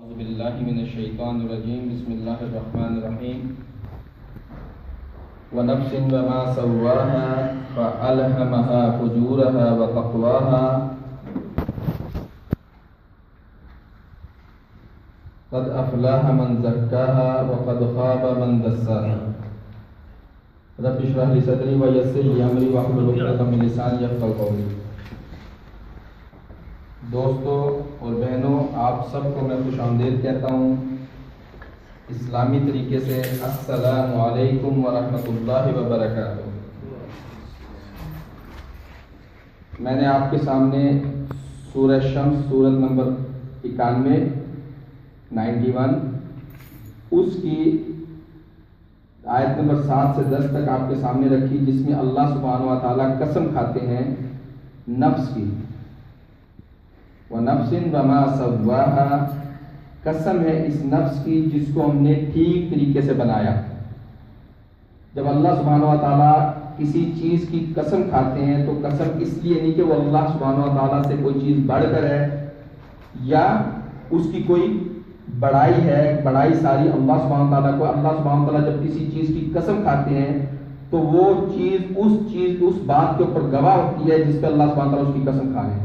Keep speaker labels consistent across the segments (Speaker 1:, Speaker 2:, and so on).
Speaker 1: اعوذ باللہ من الشیطان الرجیم بسم اللہ الرحمن الرحیم ونفس وما سواها فألهمها فجورها وتقواها قد افلح من زکاها وقد خاب من دساها رب اشرح لی صدری ویسر لی امری واحلل عقدۃ من لسانی یفقهوا قولی۔ دوستو اور بہنوں، آپ سب کو میں خوش آمدید کہتا ہوں اسلامی طریقے سے۔ السلام علیکم ورحمۃ اللہ وبرکاتہ۔ میں نے آپ کے سامنے سورہ شمس سورت نمبر 91 اس کی آیت نمبر 7 سے 10 تک آپ کے سامنے رکھی، جس میں اللہ سبحانہ و تعالیٰ قسم کھاتے ہیں نفس کی۔ وَنَفْسٍ وَمَا سَوَّاهَا، قسم ہے اس نفس کی جس کو ہم نے ٹھیک طریقے سے بنایا۔ جب اللہ سبحانہ و تعالیٰ کسی چیز کی قسم کھاتے ہیں تو قسم اس لیے نہیں کہ وہ اللہ سبحانہ و تعالیٰ سے کوئی چیز بڑھ کر ہے یا اس کی کوئی بڑائی ہے، بڑائی ساری اللہ سبحانہ و تعالیٰ کو۔ اللہ سبحانہ و تعالیٰ جب کسی چیز کی قسم کھاتے ہیں تو وہ چیز اس بات کے اوپر گواہ ہوتی ہے جس پہ اللہ سبحانہ و تعالیٰ اس کی قسم کھا رہے ہیں۔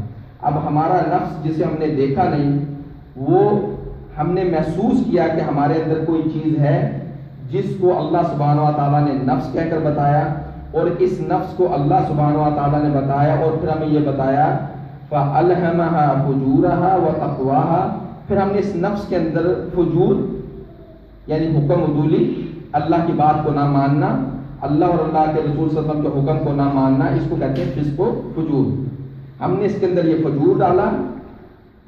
Speaker 1: اب ہمارا نفس جسے ہم نے دیکھا نہیں، وہ ہم نے محسوس کیا کہ ہمارے اندر کوئی چیز ہے جس کو اللہ سبحانہ و تعالیٰ نے نفس کہہ کر بتایا، اور اس نفس کو اللہ سبحانہ و تعالیٰ نے بتایا اور پھر ہمیں یہ بتایا فَأَلْهَمَهَا فُجُورَهَا وَتَقْوَاهَا۔ پھر ہم نے اس نفس کے اندر فجور یعنی حکم عدولی، اللہ کی بات کو نہ ماننا، اللہ اور اللہ کے رسول صلی اللہ علیہ وسلم کے حکم کو نہ ماننا، اس کو کہتے ہیں فسق و فجور۔ ہم نے اس کے اندر یہ فجور ڈالا،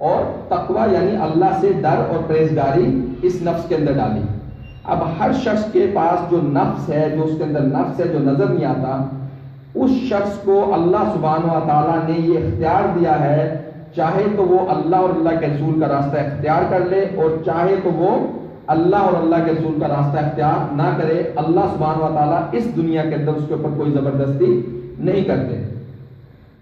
Speaker 1: اور تقوی یعنی اللہ سے ڈر اور پرہیزگاری اس نفس کے اندر ڈالی۔ اب ہر شخص کے پاس جو نفس ہے، جو اس کے اندر نفس ہے جو نظر نہیں آتا، اس شخص کو اللہ سبحانہ و تعالیٰ نے یہ اختیار دیا ہے، چاہے تو وہ اللہ اور اللہ کے رسول کا راستہ اختیار کر لے، اور چاہے تو وہ اللہ اور اللہ کے رسول کا راستہ اختیار نہ کرے۔ اللہ سبحانہ و تعالیٰ اس دنیا کے اندر اس کے اوپر کوئی زبردستی نہیں کرتے۔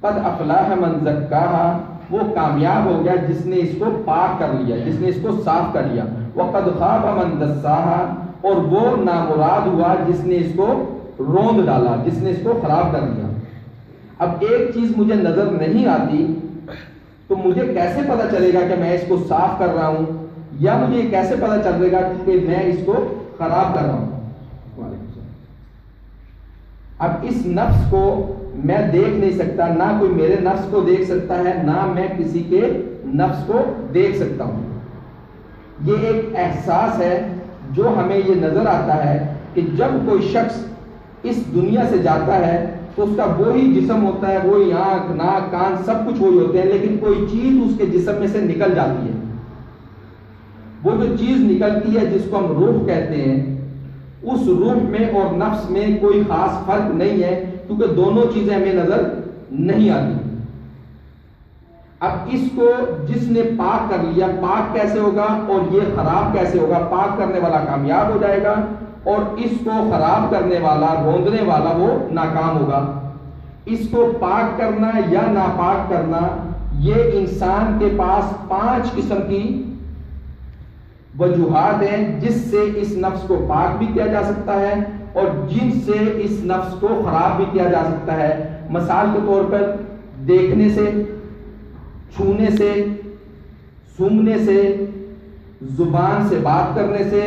Speaker 1: قد افلاح من زکاہا، وہ کامیاب ہو گیا جس نے اس کو پاک کر لیا، جس نے اس کو صاف کر لیا۔ وقد خاب من دساہا، اور وہ نامراد ہوا جس نے اس کو روند ڈالا، جس نے اس کو خراب کر لیا۔ اب ایک چیز مجھے نظر نہیں آتی تو مجھے کیسے پتہ چلے گا کہ میں اس کو صاف کر رہا ہوں، یا مجھے یہ کیسے پتہ چلے گا کہ میں اس کو خراب کر رہا ہوں؟ اب اس نفس کو میں دیکھ نہیں سکتا، نہ کوئی میرے نفس کو دیکھ سکتا ہے، نہ میں کسی کے نفس کو دیکھ سکتا ہوں۔ یہ ایک احساس ہے جو ہمیں یہ نظر آتا ہے کہ جب کوئی شخص اس دنیا سے جاتا ہے تو اس کا وہی جسم ہوتا ہے، وہی آنکھ ناک کان سب کچھ وہی ہوتے ہیں، لیکن کوئی چیز اس کے جسم میں سے نکل جاتی ہے۔ وہ جو چیز نکلتی ہے جس کو ہم روح کہتے ہیں، اس روح میں اور نفس میں کوئی خاص فرق نہیں ہے، کیونکہ دونوں چیزیں ہمیں نظر نہیں آتی۔ اب اس کو جس نے پاک کر لیا، پاک کیسے ہوگا اور یہ خراب کیسے ہوگا؟ پاک کرنے والا کامیاب ہو جائے گا، اور اس کو خراب کرنے والا، روندنے والا، وہ ناکام ہوگا۔ اس کو پاک کرنا یا ناپاک کرنا، یہ انسان کے پاس 5 قسم کی وجوہات ہیں جس سے اس نفس کو پاک بھی کیا جا سکتا ہے اور جن سے اس نفس کو خراب بھی کیا جا سکتا ہے۔ مثال کے طور پر دیکھنے سے، چھونے سے، سونگھنے سے، زبان سے بات کرنے سے،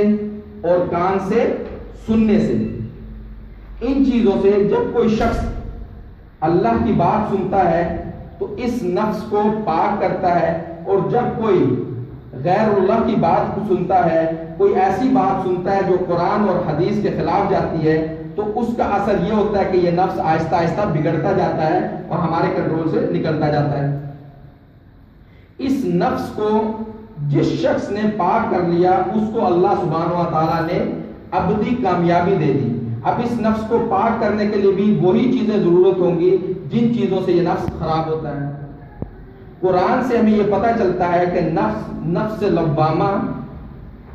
Speaker 1: اور کان سے سننے سے۔ ان چیزوں سے جب کوئی شخص اللہ کی بات سنتا ہے تو اس نفس کو پاک کرتا ہے، اور جب کوئی غیر اللہ کی بات سنتا ہے، کوئی ایسی بات سنتا ہے جو قرآن اور حدیث کے خلاف جاتی ہے، تو اس کا اثر یہ ہوتا ہے کہ یہ نفس آہستہ آہستہ بگڑتا جاتا ہے اور ہمارے کنٹرول سے نکلتا جاتا ہے۔ اس نفس کو جس شخص نے پاک کر لیا، اس کو اللہ سبحانہ و تعالیٰ نے ابدی کامیابی دے دی۔ اب اس نفس کو پاک کرنے کے لیے بھی وہی چیزیں ضرورت ہوں گی جن چیزوں سے یہ نفس خراب ہوتا ہے۔ قرآن سے ہمیں یہ پتہ چلتا ہے کہ نفس لوامہ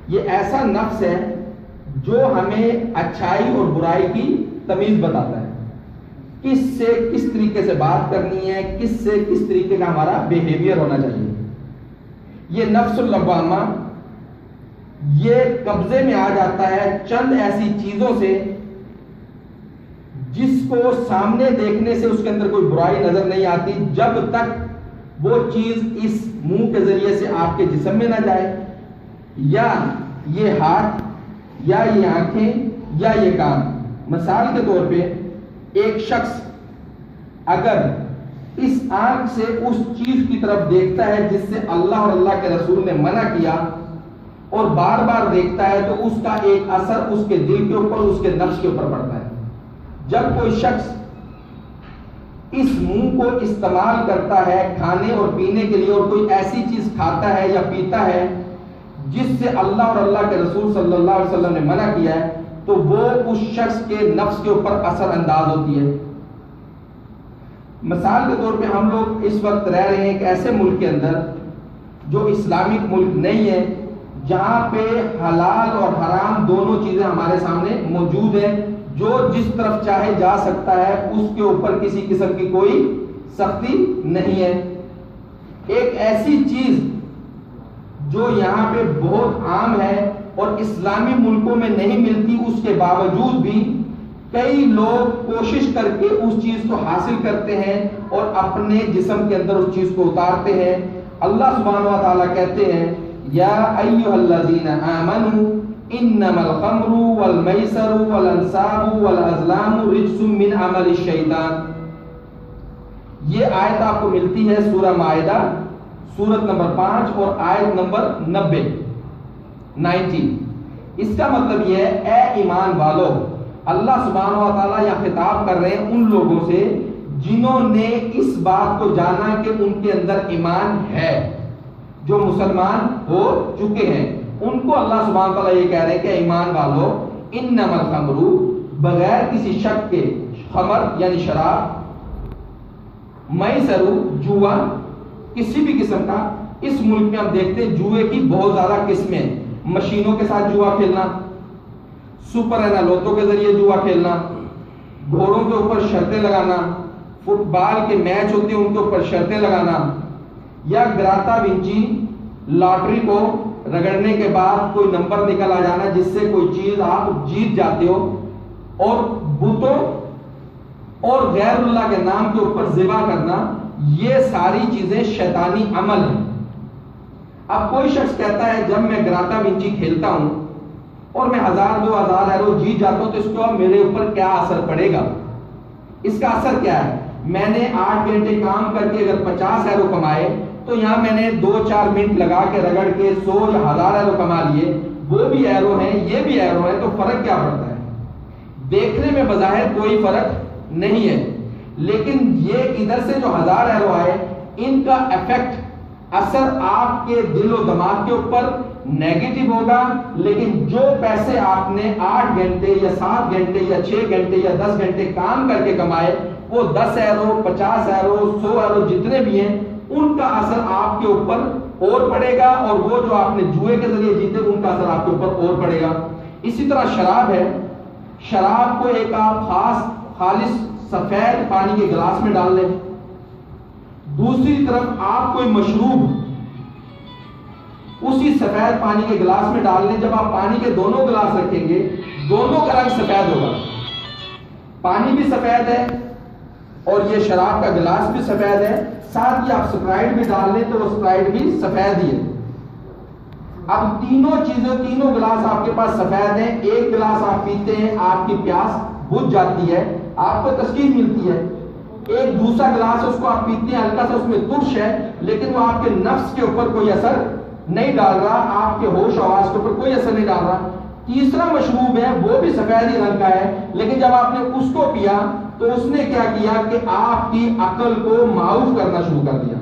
Speaker 1: یہ ایسا نفس ہے جو ہمیں اچھائی اور برائی کی تمیز بتاتا ہے، کس سے کس طریقے سے بات کرنی ہے، کس سے کس طریقے کا ہمارا بیہیویئر ہونا چاہیے۔ یہ نفس اللوامہ یہ قبضے میں آ جاتا ہے چند ایسی چیزوں سے جس کو سامنے دیکھنے سے اس کے اندر کوئی برائی نظر نہیں آتی جب تک وہ چیز اس منہ کے ذریعے سے آپ کے جسم میں نہ جائے، یا یہ ہاتھ یا یہ آنکھیں یا یہ کان۔ مثال کے طور پہ ایک شخص اگر اس آنکھ سے اس چیز کی طرف دیکھتا ہے جس سے اللہ اور اللہ کے رسول نے منع کیا اور بار بار دیکھتا ہے تو اس کا ایک اثر اس کے دل کے اوپر، اس کے نفس کے اوپر پڑتا ہے۔ جب کوئی شخص اس منہ کو استعمال کرتا ہے کھانے اور پینے کے لیے اور کوئی ایسی چیز کھاتا ہے یا پیتا ہے جس سے اللہ اور اللہ کے رسول صلی اللہ علیہ وسلم نے منع کیا ہے تو وہ اس شخص کے نفس کے اوپر اثر انداز ہوتی ہے۔ مثال کے طور پہ ہم لوگ اس وقت رہ رہے ہیں ایک ایسے ملک کے اندر جو اسلامک ملک نہیں ہے، جہاں پہ حلال اور حرام دونوں چیزیں ہمارے سامنے موجود ہیں، جو جس طرف چاہے جا سکتا ہے، اس کے اوپر کسی قسم کی کوئی سختی نہیں ہے۔ ایک ایسی چیز جو یہاں پہ بہت عام ہے اور اسلامی ملکوں میں نہیں ملتی، اس کے باوجود بھی کئی لوگ کوشش کر کے اس چیز کو حاصل کرتے ہیں اور اپنے جسم کے اندر اس چیز کو اتارتے ہیں۔ اللہ سبحانہ و تعالیٰ کہتے ہیں یا ایھا الذین آمنوا انما الخمر والمیسر والانصاب والازلام رجس من عمل الشیطان۔ یہ آیت آپ کو ملتی ہے سورہ مائدہ سورت نمبر 5 اور آیت نمبر 90۔ اس کا مطلب یہ ہے اے ایمان والو، اللہ سبحانہ و تعالیٰ یہاں خطاب کر رہے ہیں ان لوگوں سے جنہوں نے اس بات کو جانا کہ ان کے اندر ایمان ہے، جو مسلمان ہو چکے ہیں، ان کو اللہ سبحانہ و تعالیٰ یہ کہہ رہے ہیں کہ ایمان والو انما الخمر، بغیر کسی شک کے خمر یعنی شراب، میسر جوا کسی بھی قسم کا، اس ملک میں ہم دیکھتے ہیں جوئے کی بہت زیادہ قسمیں، مشینوں کے ساتھ جوا کھیلنا، سپر لوتوں کے ذریعے جوا کھیلنا، گھوڑوں کے اوپر شرطیں لگانا، فٹ بال کے میچ ہوتے ہیں ان کے اوپر شرطیں لگانا، یا گراتا ونچی لاٹری کو رگڑنے کے بعد کوئی نمبر نکل آ جانا جس سے کوئی چیز آپ جیت جاتے ہو، اور بتوں اور غیر اللہ کے نام کے اوپر ذبح کرنا، یہ ساری چیزیں شیطانی عمل ہیں۔ اب کوئی شخص کہتا ہے جب میں گراتا ونچی کھیلتا ہوں اور میں 1000-2000 ایرو جیت جاتا ہوں تو اس کو میرے اوپر کیا اثر پڑے گا؟ اس کا اثر کیا ہے؟ میں نے 8 گھنٹے کام کر کے اگر 50 ایرو کمائے تو یہاں میں نے 2-4 منٹ لگا کے رگڑ کے 100 یا 1000 ایرو کما لیے، وہ بھی ایرو ہیں یہ بھی ایرو ہیں، تو فرق کیا پڑتا ہے؟ دیکھنے میں بظاہر کوئی فرق نہیں ہے، لیکن یہ ادھر سے جو 1000 ایرو آئے ان کا ایفیکٹ اثر آپ کے دل و دماغ کے اوپر نیگیٹو ہوگا، لیکن جو پیسے آپ نے 8 گھنٹے یا 7 گھنٹے یا 6 گھنٹے یا 10 گھنٹے کام کر کے کمائے، وہ 10 ایرو 50 ایرو 100 ایرو جتنے بھی ہیں ان کا اثر آپ کے اوپر اور پڑے گا، اور وہ جو آپ نے جوئے کے ذریعے جیتے ان کا اثر آپ کے اوپر اور پڑے گا۔ اسی طرح شراب ہے، شراب کو ایک آپ خالص سفید پانی کے گلاس میں ڈال لیں، دوسری طرف آپ کوئی مشروب اسی سفید پانی کے گلاس میں ڈال لیں، جب آپ پانی کے دونوں گلاس رکھیں گے دونوں کا رنگ سفید ہوگا، پانی بھی سفید ہے اور یہ شراب کا گلاس بھی سفید ہے، ساتھ ہی آپ سپرائٹ بھی ڈال لیں تو وہ سپرائٹ بھی سفید ہی ہے۔ اب تینوں گلاس آپ کے پاس سفید ہیں، ایک گلاس آپ پیتے ہیں آپ کی پیاس بجھ جاتی ہے، آپ کو تسکین ملتی ہے، ایک دوسرا گلاس اس کو آپ پیتے ہیں ہلکا سا اس میں ترش ہے لیکن وہ آپ کے نفس کے اوپر کوئی اثر نہیں ڈال رہا، آپ کے ہوش آواز کے اوپر کوئی اثر نہیں ڈال رہا۔ تیسرا مشروب ہے وہ بھی سفید ہی رنگ کا ہے، لیکن جب آپ نے اس کو پیا تو اس نے کیا کیا کہ آپ کی عقل کو معاف کرنا شروع کر دیا۔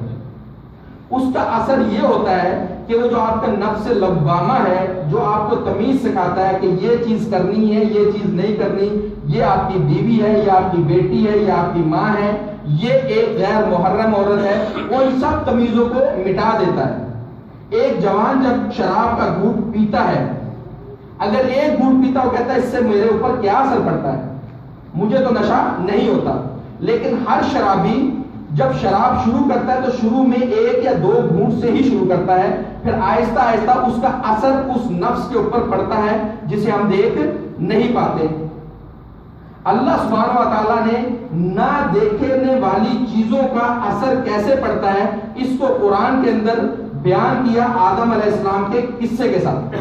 Speaker 1: اس کا اثر یہ ہوتا ہے کہ وہ جو آپ کا نفس لوامہ ہے، جو آپ کو تمیز سکھاتا ہے کہ یہ چیز کرنی ہے یہ چیز نہیں کرنی، یہ آپ کی بیوی ہے یہ آپ کی بیٹی ہے یہ آپ کی ماں ہے، یہ ایک غیر محرم عورت ہے، وہ ان سب تمیزوں کو مٹا دیتا ہے۔ ایک جوان جب شراب کا گھونٹ پیتا ہے، اگر ایک گھونٹ پیتا وہ کہتا ہے اس سے میرے اوپر کیا اثر پڑتا ہے، مجھے تو نشہ نہیں ہوتا، لیکن ہر شرابی جب شراب شروع کرتا ہے تو شروع میں 1 یا 2 گھونٹ سے ہی شروع کرتا ہے، پھر آہستہ آہستہ اس کا اثر اس نفس کے اوپر پڑتا ہے جسے ہم دیکھ نہیں پاتے۔ اللہ سبحانہ و تعالیٰ نے نہ دیکھنے والی چیزوں کا اثر کیسے پڑتا ہے اس کو قرآن کے اندر بیان کیا آدم علیہ السلام کے قصے کے ساتھ۔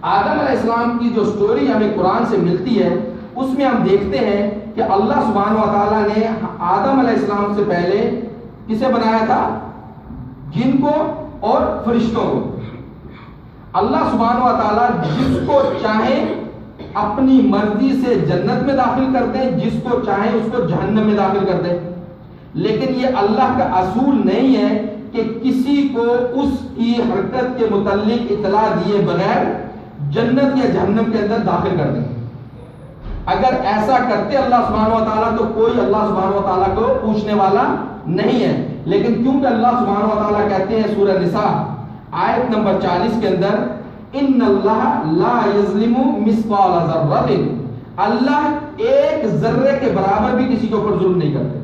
Speaker 1: آدم علیہ السلام کی جو سٹوری ہمیں قرآن سے ملتی ہے اس میں ہم دیکھتے ہیں کہ اللہ سبحانہ و تعالیٰ نے آدم علیہ السلام سے پہلے کسے بنایا تھا؟ جن کو اور فرشتوں کو۔ اللہ سبحانہ و تعالیٰ جس کو چاہے اپنی مرضی سے جنت میں داخل کرتے ہیں، جس کو چاہے اس کو جہنم میں داخل کرتے ہیں، لیکن یہ اللہ کا اصول نہیں ہے کہ کسی کو اس کی حرکت کے متعلق اطلاع دیے بغیر جنت یا جہنم کے اندر داخل کر دیں۔ اگر ایسا کرتے اللہ سبحانہ و تعالیٰ تو کوئی اللہ سبحانہ و تعالیٰ کو پوچھنے والا نہیں ہے، لیکن کیونکہ اللہ سبحانہ و تعالیٰ کہتے ہیں سورہ نساء آیت نمبر 40 کے اندر ان اللہ لا یظلم مثقال ذرۃ، اللہ ایک ذرے کے برابر بھی کسی کے اوپر ظلم نہیں کرتے۔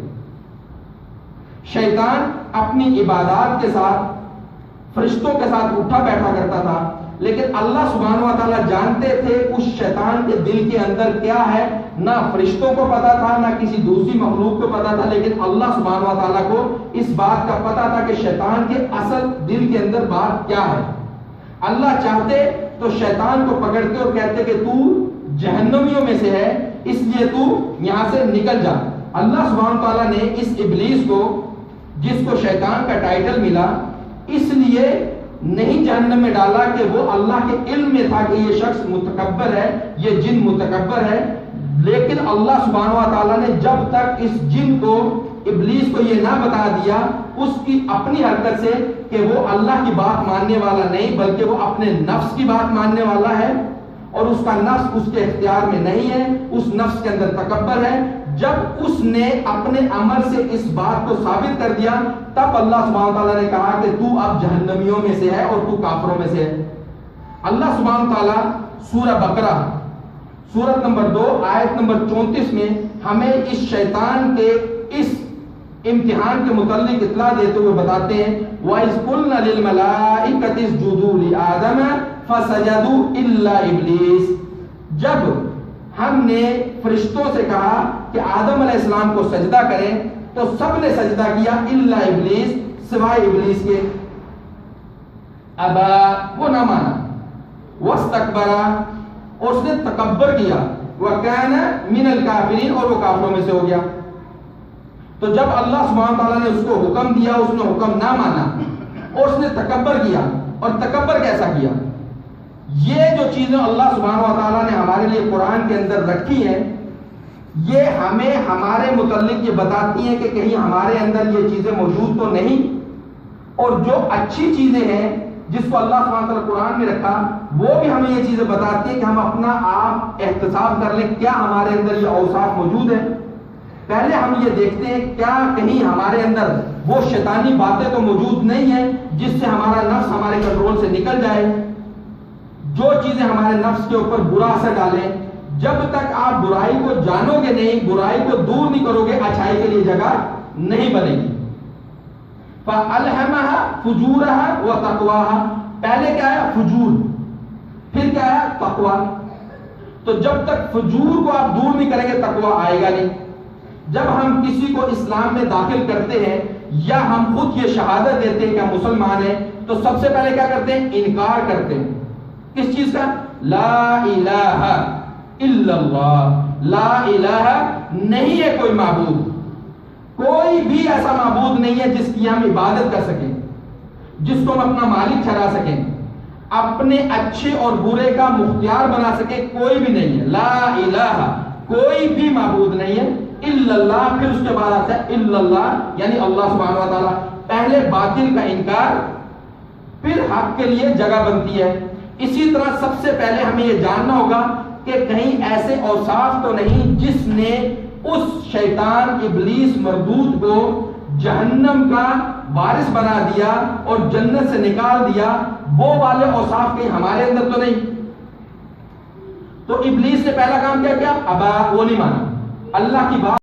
Speaker 1: شیطان اپنی عبادات کے ساتھ فرشتوں کے ساتھ اٹھا بیٹھا کرتا تھا، لیکن اللہ سبحانہ و تعالیٰ جانتے تھے اس شیطان کے دل کے اندر کیا ہے، نہ فرشتوں کو پتا تھا نہ کسی دوسری مخلوق کو پتا تھا، لیکن اللہ سبحانہ و تعالیٰ کو اس بات کا پتا تھا کہ شیطان کے اصل دل کے اندر بات کیا ہے۔ اللہ چاہتے تو شیطان کو پکڑتے اور کہتے کہ تو جہنمیوں میں سے ہے، اس لیے تو یہاں سے نکل جا۔ اللہ سبحانہ و تعالیٰ نے اس ابلیس کو، جس کو شیطان کا ٹائٹل ملا، اس لیے نہیں جہنم میں ڈالا کہ وہ اللہ کے علم میں تھا کہ یہ شخص متکبر ہے، یہ جن متکبر ہے، لیکن اللہ سبحانہ و تعالیٰ نے جب تک اس جن کو، ابلیس کو یہ نہ بتا دیا اس کی اپنی حرکت سے کہ وہ اللہ کی بات ماننے والا نہیں بلکہ وہ اپنے نفس کی بات ماننے والا ہے، اور اس کا نفس اس کے اختیار میں نہیں ہے، اس نفس کے اندر تکبر ہے، جب اس نے اپنے عمل سے اس بات کو ثابت کر دیا تب اللہ سبحانہ و تعالیٰ نے کہا کہ تو اب جہنمیوں میں سے ہے اور تو کافروں میں سے ہے۔ اللہ سبحانہ و تعالیٰ سورہ بقرہ سورت نمبر 2 آیت نمبر 34 میں ہمیں اس شیطان کے اس امتحان کے متعلق اطلاع دیتے ہوئے بتاتے ہیں وَإِذْ قُلْنَا لِلْمَلَائِكَةِ اسْجُدُوا لِآدَمَ فَسَجَدُوا إِلَّا إِبْلِيسَ، جب ہم نے فرشتوں سے کہا کہ آدم علیہ السلام کو سجدہ کریں تو سب نے سجدہ کیا الا ابلیس، سوائے ابلیس کے۔ ابا، وہ نہ مانا، واستکبر، اور اس نے تکبر کیا، وکان من الکافرین، اور وہ کافروں میں سے ہو گیا۔ تو جب اللہ سبحانہ تعالیٰ نے اس کو حکم دیا اس نے حکم نہ مانا اور اس نے تکبر کیا، اور تکبر کیسا کیا؟ یہ جو چیزیں اللہ سبحانہ و تعالیٰ نے ہمارے لیے قرآن کے اندر رکھی ہیں یہ ہمیں ہمارے متعلق یہ بتاتی ہیں کہ کہیں ہمارے اندر یہ چیزیں موجود تو نہیں، اور جو اچھی چیزیں ہیں جس کو اللہ سبحانہ تعالیٰ قرآن میں رکھا وہ بھی ہمیں یہ چیزیں بتاتی ہیں کہ ہم اپنا آپ احتساب کر لیں کیا ہمارے اندر یہ اوصاف موجود ہیں۔ پہلے ہم یہ دیکھتے ہیں کیا کہیں ہمارے اندر وہ شیطانی باتیں تو موجود نہیں ہیں جس سے ہمارا نفس ہمارے کنٹرول سے نکل جائے، جو چیزیں ہمارے نفس کے اوپر برا اثر ڈالیں۔ جب تک آپ برائی کو جانو گے نہیں، برائی کو دور نہیں کرو گے، اچھائی کے لیے جگہ نہیں بنے گی۔ فَأَلْهَمَهَا فُجُورَهَا وَتَقْوَاهَا، پہلے کیا ہے؟ فجور، پھر کیا ہے؟ تقویٰ۔ تو جب تک فجور کو آپ دور نہیں کریں گے تقویٰ آئے گا نہیں۔ جب ہم کسی کو اسلام میں داخل کرتے ہیں یا ہم خود یہ شہادت دیتے ہیں کہ ہم مسلمان ہیں تو سب سے پہلے کیا کرتے ہیں؟ انکار کرتے ہیں کس چیز کا؟ لا الہ الا اللہ، لا الہ نہیں ہے کوئی معبود، کوئی بھی ایسا معبود نہیں ہے جس کی ہم عبادت کر سکیں، جس کو ہم اپنا مالک ٹھہرا سکیں، اپنے اچھے اور برے کا مختار بنا سکیں، کوئی بھی نہیں ہے۔ لا الہ، کوئی بھی معبود نہیں ہے، الا اللہ، پھر اس کے بعد آتا ہے الا اللہ یعنی اللہ سبحانہ و تعالیٰ۔ پہلے باطل کا انکار، پھر حق کے لیے جگہ بنتی ہے۔ اسی طرح سب سے پہلے ہمیں یہ جاننا ہوگا کہ کہیں ایسے اوصاف تو نہیں جس نے اس شیطان ابلیس مردود کو جہنم کا وارث بنا دیا اور جنت سے نکال دیا، وہ والے اوصاف کہیں ہمارے اندر تو نہیں۔ تو ابلیس نے پہلا کام کیا؟ ابا، وہ نہیں مانا اللہ کی بات۔